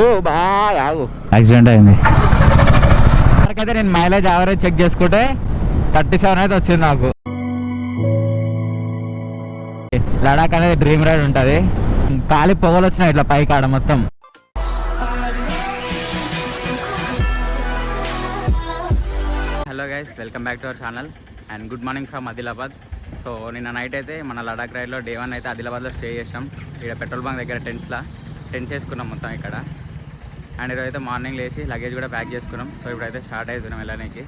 బాగా యాక్సిడెంట్ అయింది. అయితే నేను మైలేజ్ యావరేజ్ చెక్ చేసుకుంటే 37 అయితే వచ్చింది నాకు. లడాక్ అనేది డ్రీమ్ రైడ్ ఉంటుంది. ఖాళీ పొగలు వచ్చినాయి ఇట్లా పైకి ఆడ మొత్తం. Hello guys, welcome back to our channel and good morning from Adilabad. So నిన్న నైట్ అయితే మన లడాక్ రైడ్లో డే 1 అయితే ఆదిలాబాద్లో స్టే చేసాం. ఇక్కడ పెట్రోల్ బంక్ దగ్గర టెంట్స్ వేసుకున్నాం మొత్తం ఇక్కడ. అండ్ ఈరోజు అయితే మార్నింగ్ లేచి లగేజ్ కూడా ప్యాక్ చేసుకున్నాం. సో ఇప్పుడైతే స్టార్ట్ అవుతున్నాం వెళ్ళడానికి.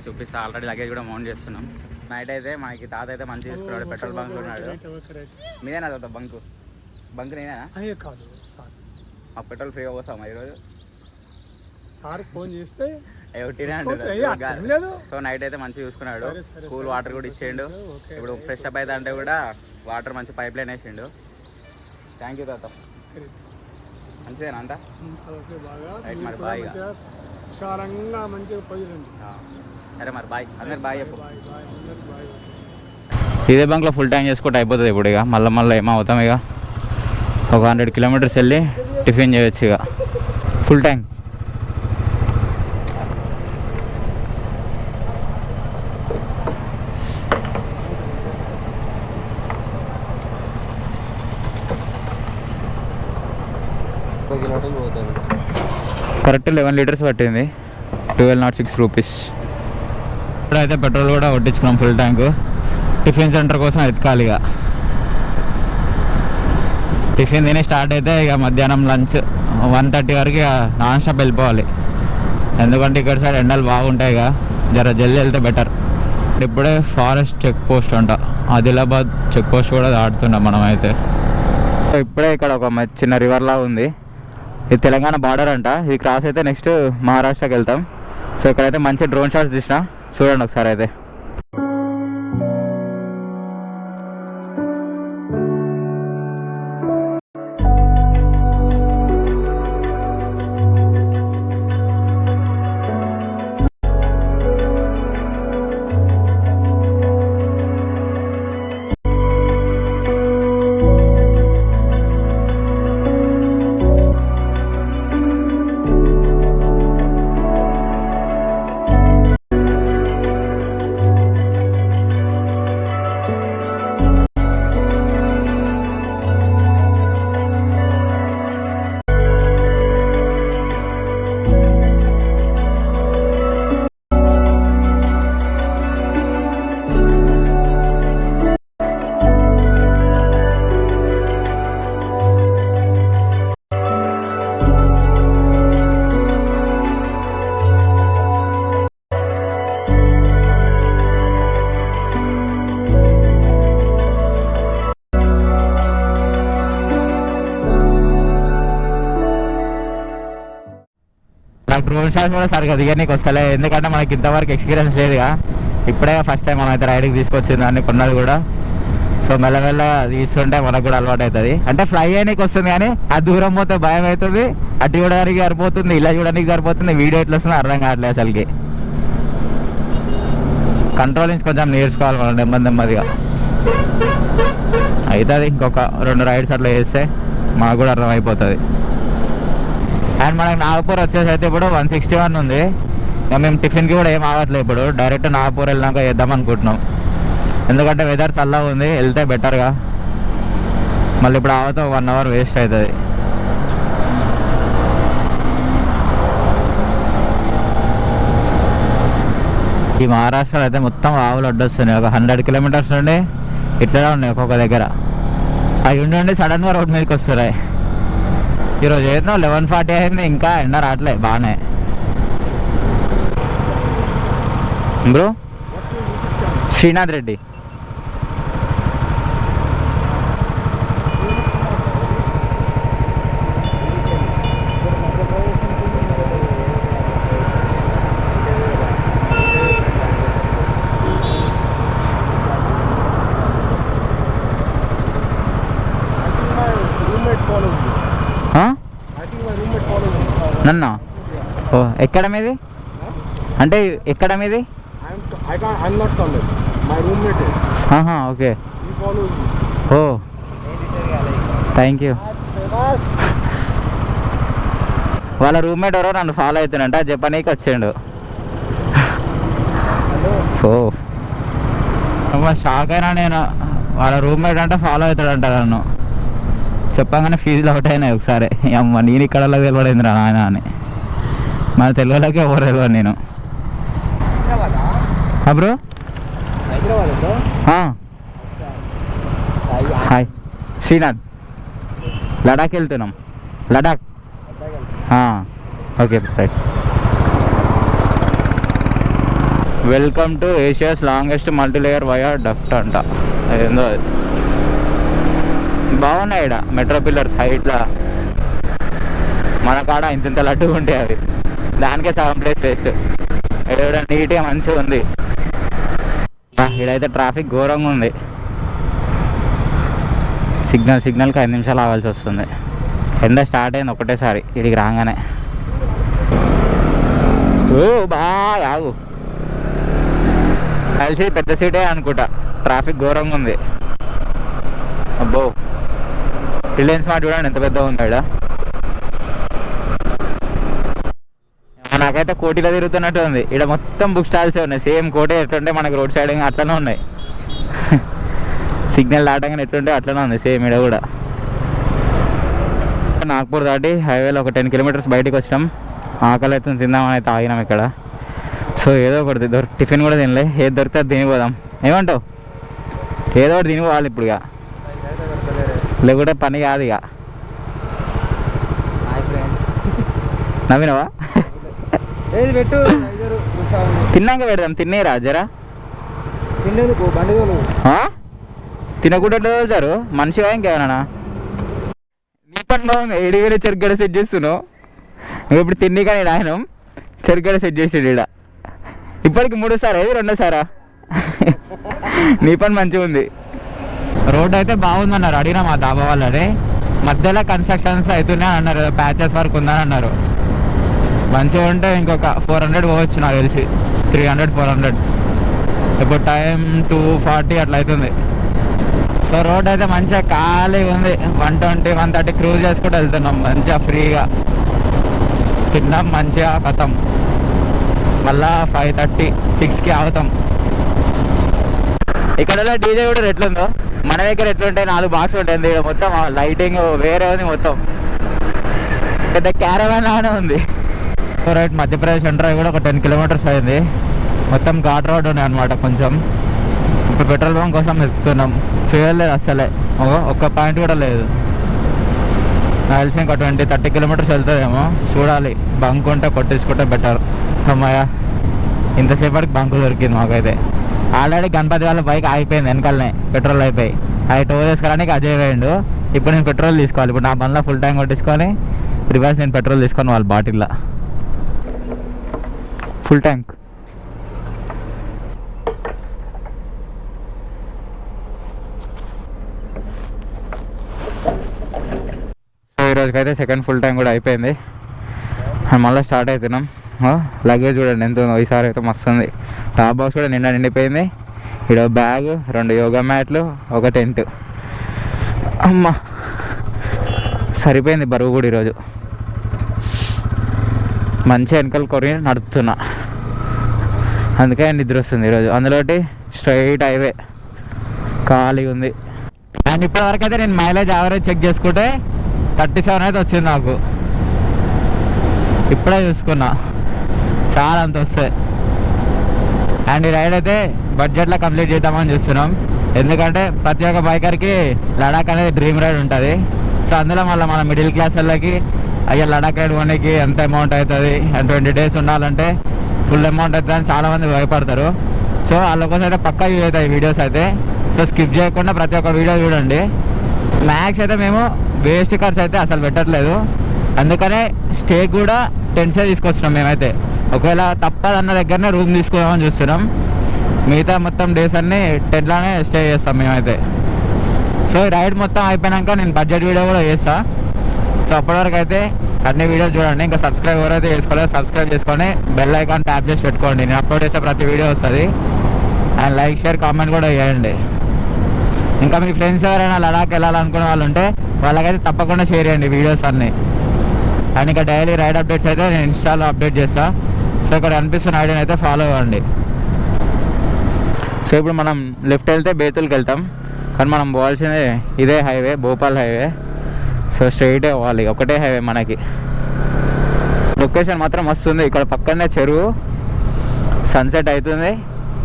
చూపిస్తా, ఆల్రెడీ లగేజ్ కూడా మౌంట్ చేస్తున్నాం. నైట్ అయితే మనకి తాత అయితే మంచిగా తీసుకున్నాడు, పెట్రోల్ బంక్ ఉన్నాడు. మీదేనా తాత బంక్ నేనా? మా పెట్రోల్ ఫ్రీగా పోసామా ఈరోజు? సార్ ఫోన్ చేస్తే సో నైట్ అయితే మంచిగా చూసుకున్నాడు. కూల్ వాటర్ కూడా ఇచ్చేయండు. ఇప్పుడు ఫ్రెష్ అప్ అయితే అంటే కూడా వాటర్ మంచి పైప్ లైన్ వేసిండు. థ్యాంక్ యూ తాత. మంచిదేనా అంతా? మరి బాయ్. సరే మరి బాయ్, అందరు బాయ్ చెప్పు. ఇదే బంక్లో ఫుల్ ట్యాంక్ చేసుకుంటే అయిపోతుంది ఇప్పుడు. ఇక మళ్ళీ ఏమవుతాం, ఇక ఒక 100 కిలోమీటర్స్ వెళ్ళి టిఫిన్ చేయొచ్చు ఇక ఫుల్ ట్యాంక్. కరెక్ట్ 11 లీటర్స్ పట్టింది, 1206 రూపీస్. ఇప్పుడైతే పెట్రోల్ కూడా కొట్టించుకున్నాం ఫుల్ ట్యాంకు. టిఫిన్ సెంటర్ కోసం ఎత్తుకాలి. ఇక టిఫిన్ తిని స్టార్ట్ అయితే ఇక మధ్యాహ్నం లంచ్ 1:30 వరకు ఇక నాన్ స్టాప్ వెళ్ళిపోవాలి. ఎందుకంటే ఇక్కడ సైడ్ ఎండలు బాగుంటాయి. ఇక జర జల్దీ వెళ్తే బెటర్. ఇప్పుడే ఫారెస్ట్ చెక్ పోస్ట్ అంట, ఆదిలాబాద్ చెక్ పోస్ట్ కూడా దాటుతున్నాం మనం అయితే. ఇప్పుడే ఇక్కడ ఒక చిన్న రివర్ లా ఉంది. ఇది తెలంగాణ బార్డర్ అంట. ఇది క్రాస్ అయితే నెక్స్ట్ మహారాష్ట్రకి వెళ్తాం. సో ఇక్కడైతే మంచి డ్రోన్ షాట్స్ తీసిన, చూడండి ఒకసారి అయితే. డ్రోన్ షాట్స్ కూడా సరిగ్గా దిగనీకి వస్తలే, ఎందుకంటే మనకి ఇంతవరకు ఎక్స్పీరియన్స్ లేదుగా. ఇప్పుడే ఫస్ట్ టైం మనం అయితే రైడ్కి తీసుకొచ్చింది దాన్ని కొన్నది కూడా. సో మెల్లమెల్ల తీసుకుంటే మనకు కూడా అలవాటు అవుతుంది. అంటే ఫ్లై అయ్యడానికి వస్తుంది, కానీ ఆ దూరం పోతే భయం అవుతుంది. అటు చూడడానికి సరిపోతుంది, ఇలా చూడడానికి సరిపోతుంది. వీడియో ఎట్లా వస్తుందో అర్థం కావట్లేదు అసలుకి. కంట్రోలింగ్స్ కొంచెం నేర్చుకోవాలి మనం నెమ్మదిగా. అవుతుంది, ఇంకొక 2 రైడ్స్ అట్లా చేస్తే మాకు కూడా అర్థం అయిపోతుంది. అండ్ మనకి నాగపూర్ వచ్చేసి అయితే ఇప్పుడు 161 ఉంది. ఇక మేము టిఫిన్కి కూడా ఏం ఆగట్లేదు. ఇప్పుడు డైరెక్ట్ నాగపూర్ వెళ్ళినాక వేద్దాం అనుకుంటున్నాం. ఎందుకంటే వెదర్ చల్లగా ఉంది, వెళ్తే బెటర్గా. మళ్ళీ ఇప్పుడు ఆగితే 1 అవర్ వేస్ట్ అవుతుంది. ఈ మహారాష్ట్రలో అయితే మొత్తం ఆవులు అడ్డొస్తున్నాయి. ఒక 100 కిలోమీటర్స్ నుండి ఇట్లా ఉన్నాయి ఒక్కొక్క దగ్గర. అవి ఉండి సడన్గా రోడ్ మీదకి వస్తున్నాయి. ఈరోజు ఏదో 11:40 అయింది, ఇంకా ఎండ రావట్లే బాగానే. బ్రో శ్రీనాథ్ రెడ్డి. నన్నా? ఓ ఎక్కడ మీది? అంటే ఎక్కడ మీది? ఓకే. ఓ థ్యాంక్ యూ. వాళ్ళ రూమ్మేట్ ఎవరో నన్ను ఫాలో అవుతున్నంట, జపానీకి వచ్చిండు. ఓ షాక్ అయినా నేను. వాళ్ళ రూమ్మేట్ అంటే ఫాలో అవుతాడంట నన్ను. చెప్పగానే ఫీజులు అవుట్ అయినాయి ఒకసారి. అమ్మ నేను ఇక్కడ తెలియడైంది రా నాయన అని. మన తెలుగులోకి ఎవరు తెలియదు నేను. బ్రో హాయ్ శ్రీనాథ్, లడాక్ వెళ్తున్నాం. Ladakh okay right. Welcome to Asia's longest multilayer via duct అంట. అదేందో బాగున్నాయి ఇక్కడ మెట్రో పిల్లర్స్ హైట్లా. మన కాడ ఇంత లడ్డుగా ఉంటాయి అవి, దానికే సగం ప్లేస్ వేస్ట్. ఇక్కడ నీట్గా మంచిగా ఉంది. ఇక్కడైతే ట్రాఫిక్ ఘోరంగా ఉంది. సిగ్నల్కి 5 నిమిషాలు ఆగాల్సి వస్తుంది. ఎండ స్టార్ట్ అయింది ఒకటేసారి ఇడికి రాగానే. ఓ బాగా ఆగు, కలిసి పెద్ద సీటే అనుకుంటా. ట్రాఫిక్ ఘోరంగా ఉంది. అబ్బో రిలయన్స్ మార్ట్ చూడండి ఎంత పెద్దగా ఉంది ఇక్కడ. నాకైతే కోటిలో తిరుగుతున్నట్టు ఉంది. ఇక్కడ మొత్తం బుక్ స్టాల్సే ఉన్నాయి. సేమ్ కోటే ఎట్లుంటే మనకి రోడ్ సైడ్ అట్లనే ఉన్నాయి. సిగ్నల్ దాటగానే ఎట్లుంటే అట్లనే ఉంది సేమ్ ఇక్కడ కూడా. నాగ్పూర్ దాటి హైవేలో ఒక 10 కిలోమీటర్స్ బయటకు వచ్చినాం. ఆకలి అయితే తిందామని అయితే ఆగినాం ఇక్కడ. సో ఏదో ఒకటి టిఫిన్ కూడా తినలే, ఏది దొరికితే అది తినిపోదాం. ఏమంటావు? ఏదో ఒకటి తినిపోవాలి ఇప్పుడు ఇక, లేకుంటే పని కాదు ఇక. నవ్వినవా? తిన్నాక పెడదాం. తినేరా జరా తినకుండా వెళ్తారు మనిషిగా ఇంకేమన్నా. నీ పని బాగుంది. ఏడిగడ చెరుగడ సెట్ చేస్తున్నావు ఇప్పుడు. తిండి కానీ ఆయన చెరుగడ సెట్ చేసాడు ఇక్కడ. ఇప్పటికి 3 సారా ఇది 2వ సారా? నీ పని మంచిగా ఉంది. రోడ్ అయితే బాగుందన్నారు. అడిగినా మా దాబా వాళ్ళని. మధ్యలో కన్స్ట్రక్షన్స్ అవుతున్నాయి అన్నారు, ప్యాచెస్ వర్క్ ఉందని అన్నారు. మంచిగా ఉంటే ఇంకొక 400 పోవచ్చు నాకు తెలిసి. 300 400. ఇప్పుడు టైం 2:40 అట్లా అవుతుంది. సో రోడ్ అయితే మంచిగా ఖాళీగా ఉంది. 120 130 క్రూజ్ చేసుకుంటూ వెళ్తున్నాం మంచిగా ఫ్రీగా. తిన్నాం మంచిగా కథం. మళ్ళా 5:30 6కి ఆగుతాం. ఇక్కడ డీజే కూడా ఎట్లుందో మన దగ్గర ఎట్లుంటాయి, 4 బాక్స్ ఉంటుంది. మొత్తం లైటింగ్ వేరే ఉంది. మొత్తం పెద్ద క్యారవాన్ లానే ఉంది. రైట్ మధ్యప్రదేశ్ ఎంటర్ కూడా ఒక 10 కిలోమీటర్స్ అయింది. మొత్తం ఘాట్ రోడ్ ఉన్నాయి అనమాట. కొంచెం ఇప్పుడు పెట్రోల్ బంక్ కోసం వెతుకుతున్నాం. ఫ్యూయల్ లేదు అస్సలే, ఒక్క పాయింట్ కూడా లేదు. నాకు తెలిసి ఇంకా 20-30 కిలోమీటర్స్ వెళ్తుందేమో చూడాలి. బంక్ ఉంటే కొట్టించుకుంటే బెటర్. అమ్మాయ ఇంతసేపటికి బంకు దొరికింది మాకైతే. ఆల్రెడీ గణపతి వాళ్ళ బైక్ ఆగిపోయింది వెనకాలనే, పెట్రోల్ అయిపోయి. అవి టో చేసుకోవడానికి అజయ్ వేయండు. ఇప్పుడు నేను పెట్రోల్ తీసుకోవాలి. ఇప్పుడు నా బండ్లో ఫుల్ ట్యాంక్ కొట్టించుకొని రివర్స్ నేను పెట్రోల్ తీసుకొని వాళ్ళ బాటిల్లో ఫుల్ ట్యాంక్. ఈరోజుకైతే సెకండ్ ఫుల్ ట్యాంక్ కూడా అయిపోయింది. మళ్ళీ స్టార్ట్ అవుతున్నాం. లగేజ్ చూడండి ఎంత ఉందో. ఈసారి అయితే మస్తు ఉంది. టాప్ బాక్స్ కూడా నిండిపోయింది. ఇక్కడ బ్యాగ్, 2 యోగా మ్యాట్లు, ఒక టెంట్. అమ్మ సరిపోయింది బరువు కూడా. ఈరోజు మంచిగా వెనకాల కొరి నడుపుతున్నా, అందుకే నిద్ర వస్తుంది ఈరోజు. అందులోటి స్ట్రైట్ హైవే ఖాళీ ఉంది. అండ్ ఇప్పటివరకు అయితే నేను మైలేజ్ యావరేజ్ చెక్ చేసుకుంటే 37 అయితే వచ్చింది నాకు. ఇప్పుడే చూసుకున్నా, చాలా అంత వస్తాయి. అండ్ ఈ రైడ్ అయితే బడ్జెట్లో కంప్లీట్ చేద్దామని చూస్తున్నాం. ఎందుకంటే ప్రతి ఒక్క బైకర్కి లడాక్ అనేది డ్రీమ్ రైడ్ ఉంటుంది. సో అందులో మళ్ళీ మన మిడిల్ క్లాస్ వాళ్ళకి అయ్యా లడాక్ రైడ్ కొనేకి ఎంత అమౌంట్ అవుతుంది, 20 డేస్ ఉండాలంటే ఫుల్ అమౌంట్ అవుతుంది అని చాలామంది భయపడతారు. సో వాళ్ళ కోసం అయితే పక్కా యూజ్ అవుతాయి వీడియోస్ అయితే. సో స్కిప్ చేయకుండా ప్రతి ఒక్క వీడియో చూడండి. మ్యాక్స్ అయితే మేము వేస్ట్ ఖర్చు అయితే అసలు పెట్టట్లేదు. అందుకనే స్టే కూడా టెంట్సే తీసుకొచ్చినాం మేమైతే. ఒకవేళ తప్పదన్న దగ్గరనే రూమ్ తీసుకుందామని చూస్తున్నాం. మిగతా మొత్తం డేస్ అన్నీ టెంట్లోనే స్టే చేస్తాం మేమైతే. సో ఈ రైడ్ మొత్తం అయిపోయాక నేను బడ్జెట్ వీడియో కూడా చేస్తాను. సో అప్పటివరకు అయితే అన్ని వీడియోలు చూడండి. ఇంకా సబ్స్క్రైబ్ ఎవరైతే చేసుకోలేదు సబ్స్క్రైబ్ చేసుకొని బెల్ ఐకాన్ ట్యాప్ చేసి పెట్టుకోండి. నేను అప్లోడ్ చేసే ప్రతి వీడియో వస్తుంది. అండ్ లైక్ షేర్ కామెంట్ కూడా చేయండి. ఇంకా మీ ఫ్రెండ్స్ ఎవరైనా లడాక్ వెళ్ళాలనుకునే వాళ్ళు ఉంటే వాళ్ళకైతే తప్పకుండా షేర్ చేయండి వీడియోస్ అన్నీ. అండ్ ఇంకా డైలీ రైడ్ అప్డేట్స్ అయితే నేను ఇన్స్టాలో అప్డేట్ చేస్తాను. సో ఇక్కడ అనిపిస్తున్న ఐడియాని అయితే ఫాలో అవ్వండి. సో ఇప్పుడు మనం లెఫ్ట్ వెళ్తే బేతుల్కి వెళ్తాం, కానీ మనం పోవాల్సింది ఇదే హైవే, భోపాల్ హైవే. సో స్ట్రైటే పోవాలి, ఒకటే హైవే మనకి. లొకేషన్ మాత్రం వస్తుంది. ఇక్కడ పక్కనే చెరువు, సన్సెట్ అవుతుంది,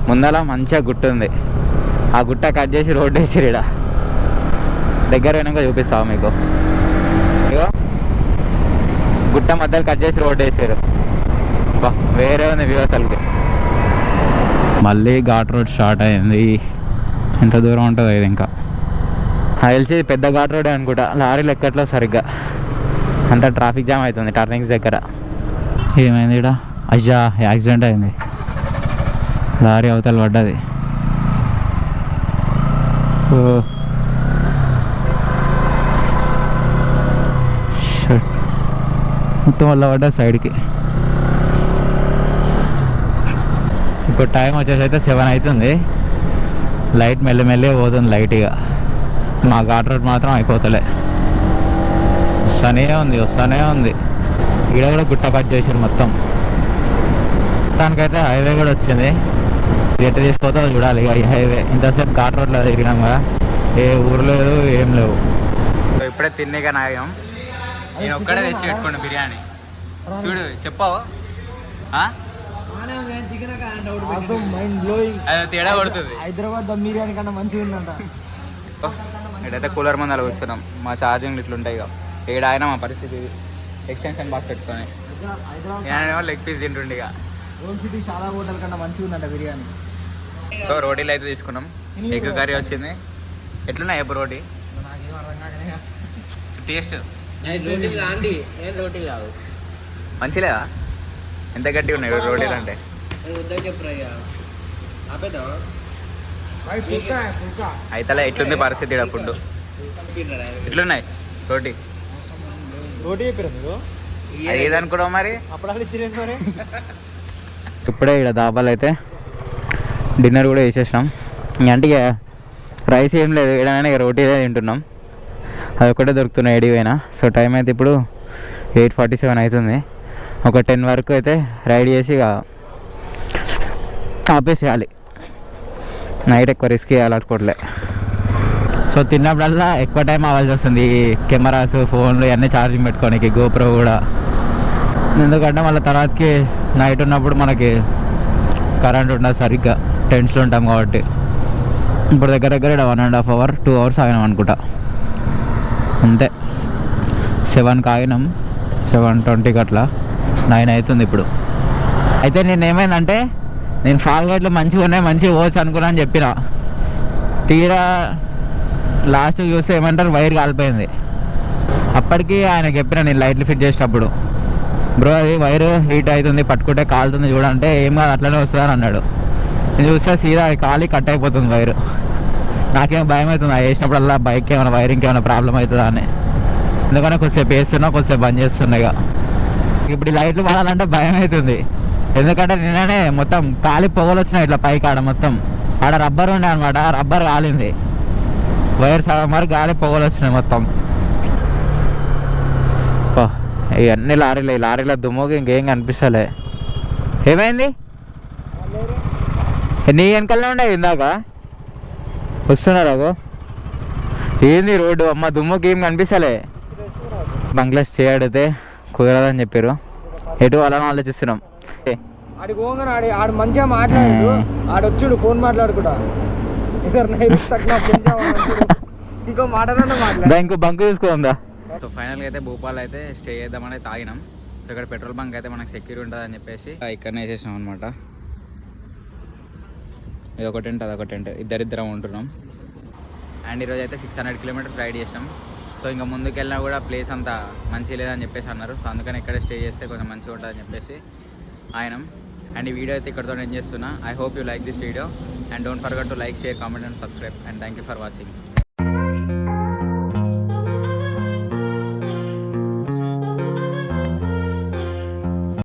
ముందర మంచిగా గుట్ట ఉంది. ఆ గుట్ట కట్ చేసి రోడ్ వేసిరు. ఇక్కడ దగ్గర వెనక చూపిస్తావు మీకు. ఇగో గుట్ట మధ్యలో కట్ చేసి రోడ్ వేసారు. బా వేరే ఉంది వ్యూ అసలుకి. మళ్ళీ ఘాట్ రోడ్ స్టార్ట్ అయింది. ఎంత దూరం ఉంటుంది ఇది? ఇంకా తెలిసి పెద్ద ఘాట్ రోడే అనుకుంటా. లారీలు ఎక్కట్లో సరిగ్గా, అంతా ట్రాఫిక్ జామ్ అవుతుంది టర్నింగ్స్ దగ్గర. ఏమైంది ఇక్కడ? అయ్యా యాక్సిడెంట్ అయింది, లారీ అవతల పడ్డది. మొత్తం వల్ల పడ్డా సైడ్కి. ఇప్పుడు టైం వచ్చేసి అయితే 7 అవుతుంది. లైట్ మెల్లమెల్లే పోతుంది లైట్గా. మా ఘాట్ రోడ్ మాత్రం అయిపోతలే, వస్తూనే ఉంది. ఇక్కడ కూడా గుట్ట కట్ చేసారు మొత్తం. మొత్తానికైతే హైవే కూడా వచ్చింది. ఎట్లా తీసుకోతో చూడాలి ఇక ఈ హైవే. ఇంతసేపు ఘాట్ రోడ్లో తిరిగినాం కదా, ఏ ఊరు లేదు ఏం లేవు. సో ఇప్పుడే తిన్నేగా నాయం. నేను ఒక్కడే తెచ్చి పెట్టుకోండి బిర్యానీ. చూడు చెప్పావు అది తేడా పడుతుంది. హైదరాబాద్ దమ్ బిర్యానీ కన్నా మంచిగా ఉందంట. ఇక్కడైతే కూలర్ ముందు కూర్చున్నాం. మా ఛార్జింగ్లు ఇట్లుంటాయి ఇక. ఏడాయినా మా పరిస్థితి ఎక్స్టెన్షన్ బాక్స్ పెట్టుకొని నేనేమో లెగ్ పీస్ తింటుండే. ఇక ఓల్డ్ సిటీ చాలా హోటల్ కన్నా మంచిగా ఉందంట బిర్యానీ. సో రోటీలు అయితే తీసుకున్నాం. ఎగ్ కర్రీ వచ్చింది. ఎట్లున్నాయి ఎప్పుడు రోటీ? టేస్ట్ మంచిలేదా? ఎంత గట్టిగా ఉన్నాయి రోటీలు అంటే? అయితే ఎట్లుంది పరిస్థితి ఇక్కడ ఫుడ్? ఎట్లున్నాయి రోటీ? రోటీ చెప్పారు మీరు? అది ఏదనుకున్నావు మరి? అప్పుడు ఇచ్చి ఇప్పుడే ఇక్కడ దాబాలు అయితే డిన్నర్ కూడా వేసేసినాం. అంటే ఇక రైస్ ఏం లేదు, ఏడైనా ఇక రోటీలే తింటున్నాం. అది ఒకటే దొరుకుతున్నాయి ఏడిపోయినా. సో టైం అయితే ఇప్పుడు 8:47 అవుతుంది. ఒక 10 వరకు అయితే రైడ్ చేసి ఇక ఆపేసేయాలి. నైట్ ఎక్కువ రిస్క్ చేయాలనుకోవట్లే. సో తిన్నప్పుడల్లా ఎక్కువ టైం అవ్వాల్సి వస్తుంది. ఈ కెమెరాస్, ఫోన్లు ఇవన్నీ ఛార్జింగ్ పెట్టుకోనికి, గోప్రో కూడా. ఎందుకంటే మళ్ళీ తర్వాతకి నైట్ ఉన్నప్పుడు మనకి కరెంట్ ఉండదు సరిగ్గా, టెంట్స్లో ఉంటాం కాబట్టి. ఇప్పుడు దగ్గర 1.5 hour 2 hours ఆగినాం అనుకుంటా అంతే. 7కి ఆగినాం, 7:20కి అట్లా. 9 అవుతుంది ఇప్పుడు. అయితే నేను ఏమైందంటే, నేను ఫాల్ గైడ్లు మంచిగా ఉన్నాయి, మంచిగా పోవచ్చు అనుకున్నా అని చెప్పిన. తీరా లాస్ట్ చూస్తే ఏమంటారు, వైర్ కాలిపోయింది. అప్పటికి ఆయన చెప్పిన, నేను లైట్లు ఫిట్ చేసేటప్పుడు, బ్రో అది వైర్ హీట్ అవుతుంది, పట్టుకుంటే కాలుతుంది చూడంటే, ఏం కాదు అట్లనే వస్తుందని అన్నాడు. నేను చూస్తే సీదా కాలి కట్ అయిపోతుంది వైరు. నాకేమో భయం అవుతుంది, అది వేసినప్పుడల్లా బైక్ ఏమైనా వైరింగ్ ఏమైనా ప్రాబ్లం అవుతుందా అని. ఎందుకంటే కొద్దిసేపు వేస్తున్నా, కొద్దిసేపు బంద్ చేస్తున్నా. ఇక ఇప్పుడు ఈ లైట్లు పడాలంటే భయం అవుతుంది. ఎందుకంటే నిన్ననే మొత్తం కాలి పొగలు వచ్చినాయి ఇట్లా పైకి. ఆడ మొత్తం ఆడ రబ్బర్ ఉండే అనమాట, రబ్బర్ కాలింది, వైర్ సగం వరకు గాలి పొగలు వచ్చినాయి మొత్తం. ఇవన్నీ లారీలు, ఈ లారీల దుమ్ముకి ఇంకేం కనిపిస్తలే. ఏమైంది? నీ వెనకాలనే ఉండే ఇందాక వస్తున్నారు. ఏంది రోడ్డు అమ్మ, దుమ్ముకి ఏం కనిపిస్తలే. బంగ్లాస్ చేయడితే కుదరదని చెప్పారు. ఎటు వాళ్ళని ఆలోచిస్తున్నాం. ఆడికి పోగానే ఆడు మంచిగా మాట్లాడాడు. ఆడొచ్చుడు ఫోన్ మాట్లాడుకుంటా, ఇంకో మాట్లాడు, ఇంకో బంక్ చూసుకోందా. సో ఫైనల్గా అయితే భూపాల్ అయితే స్టే చేద్దామని తాగినాం. సో ఇక్కడ పెట్రోల్ బంక్ అయితే మనకు సెక్యూరిటీ ఉంటుంది అని చెప్పేసి ఇక్కడనే వేసేసినాం అనమాట. ఇది ఒక టెంట్, అదొక టెంట్, ఇద్దరిద్దరం ఉంటున్నాం. అండ్ ఈరోజు అయితే 600 kilometers రైడ్ చేసినాం. సో ఇంకా ముందుకు వెళ్ళినా కూడా ప్లేస్ అంతా మంచిగా లేదని చెప్పేసి అన్నారు. సో అందుకని ఇక్కడే స్టే చేస్తే కొంచెం మంచిగా ఉంటుందని చెప్పేసి ఆయన. అండ్ ఈ వీడియో అయితే ఇక్కడితో ఎండ్ చేస్తున్నా. I hope you like this video and don't forget to like, share, comment and subscribe. And thank you for watching.